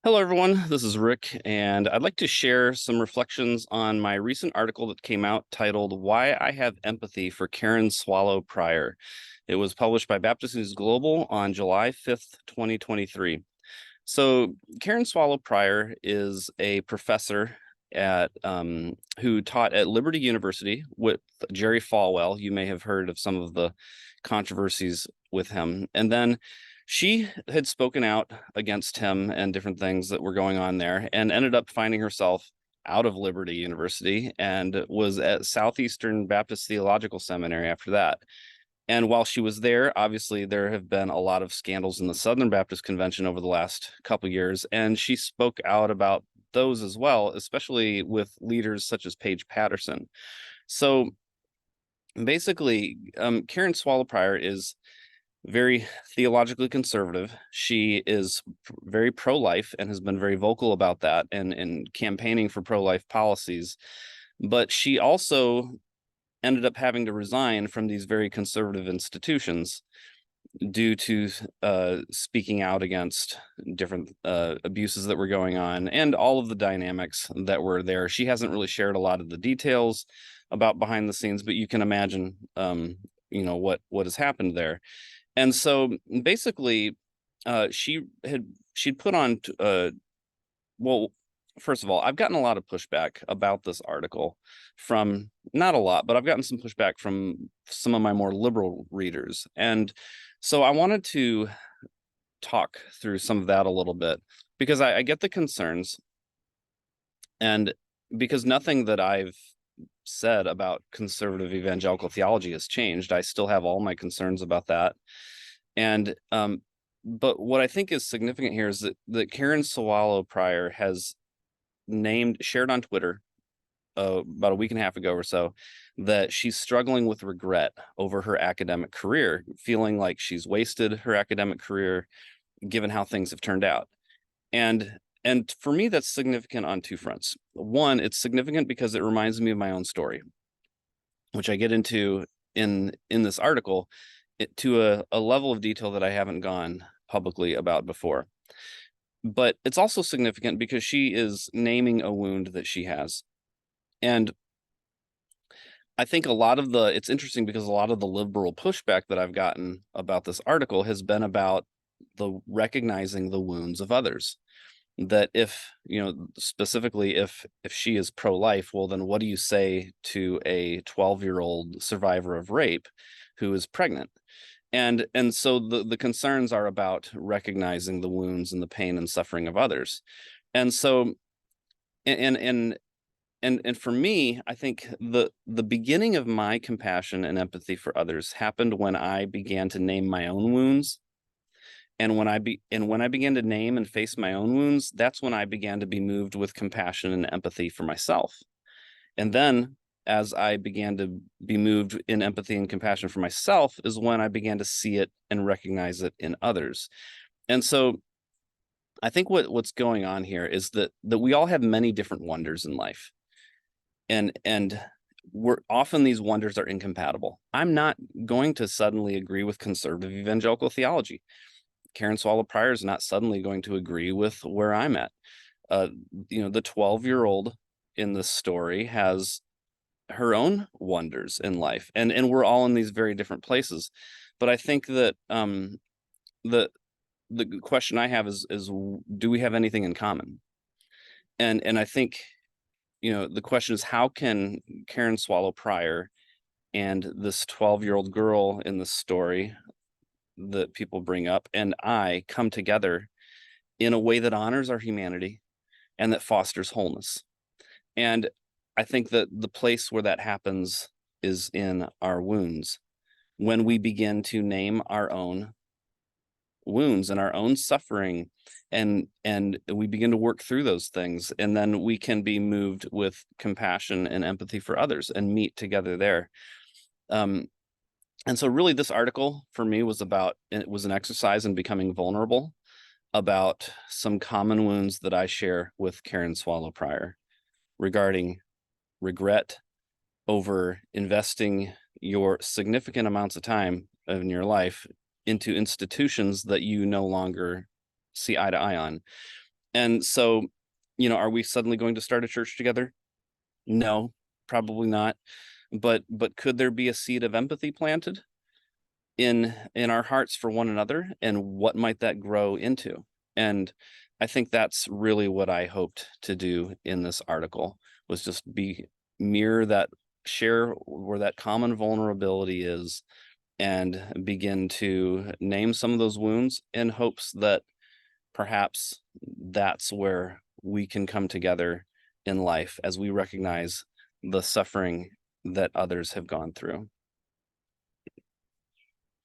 Hello, everyone. This is Rick, and I'd like to share some reflections on my recent article that came out titled Why I Have Empathy for Karen Swallow Prior. It was published by Baptist News Global on July 5th, 2023. So, Karen Swallow Prior is a professor at who taught at Liberty University with Jerry Falwell. You may have heard of some of the controversies with him. And then she had spoken out against him and different things that were going on there and ended up finding herself out of Liberty University and was at Southeastern Baptist Theological Seminary after that. And while she was there, obviously there have been a lot of scandals in the Southern Baptist Convention over the last couple years, and she spoke out about those as well, especially with leaders such as Paige Patterson. So basically, Karen Swallow Prior is very theologically conservative. She is very pro-life and has been very vocal about that and campaigning for pro-life policies. But she also ended up having to resign from these very conservative institutions due to speaking out against different abuses that were going on and all of the dynamics that were there. She hasn't really shared a lot of the details about behind the scenes, but you can imagine, what has happened there. And so basically, she'd put on, well, first of all, I've gotten a lot of pushback about this article from, not a lot, but I've gotten some pushback from some of my more liberal readers. And so I wanted to talk through some of that a little bit because I get the concerns, and because nothing that I've said about conservative evangelical theology has changed. I still have all my concerns about that. And but what I think is significant here is that Karen Swallow Prior has shared on Twitter about a week and a half ago or so that she's struggling with regret over her academic career, feeling like she's wasted her academic career given how things have turned out. And for me, that's significant on two fronts. One, it's significant because it reminds me of my own story, which I get into in this article to a level of detail that I haven't gone publicly about before. But it's also significant because she is naming a wound that she has. And I think it's interesting because a lot of the liberal pushback that I've gotten about this article has been about the recognizing the wounds of others. That if, specifically if she is pro-life, well, then what do you say to a 12-year-old survivor of rape who is pregnant? And so the concerns are about recognizing the wounds and the pain and suffering of others. And so and for me, I think the beginning of my compassion and empathy for others happened when I began to name my own wounds. And when I began to name and face my own wounds, that's when I began to be moved with compassion and empathy for myself. And then as I began to be moved in empathy and compassion for myself is when I began to see it and recognize it in others. And so I think what's going on here is that we all have many different wonders in life. And we're often, these wonders are incompatible. I'm not going to suddenly agree with conservative evangelical theology. Karen Swallow Prior is not suddenly going to agree with where I'm at. The 12-year-old in this story has her own wonders in life, and we're all in these very different places. But I think that the question I have is do we have anything in common? And I think the question is, how can Karen Swallow Prior and this 12-year-old girl in the story that people bring up and I come together in a way that honors our humanity and that fosters wholeness? And I think that the place where that happens is in our wounds. When we begin to name our own wounds and our own suffering, and we begin to work through those things, and then we can be moved with compassion and empathy for others and meet together there. And so really this article for me was an exercise in becoming vulnerable about some common wounds that I share with Karen Swallow Prior regarding regret over investing your significant amounts of time in your life into institutions that you no longer see eye to eye on. And so, are we suddenly going to start a church together? No, probably not. But could there be a seed of empathy planted in our hearts for one another, and what might that grow into? And I think that's really what I hoped to do in this article, was just be mirror that, share where that common vulnerability is, and begin to name some of those wounds in hopes that perhaps that's where we can come together in life as we recognize the suffering that others have gone through.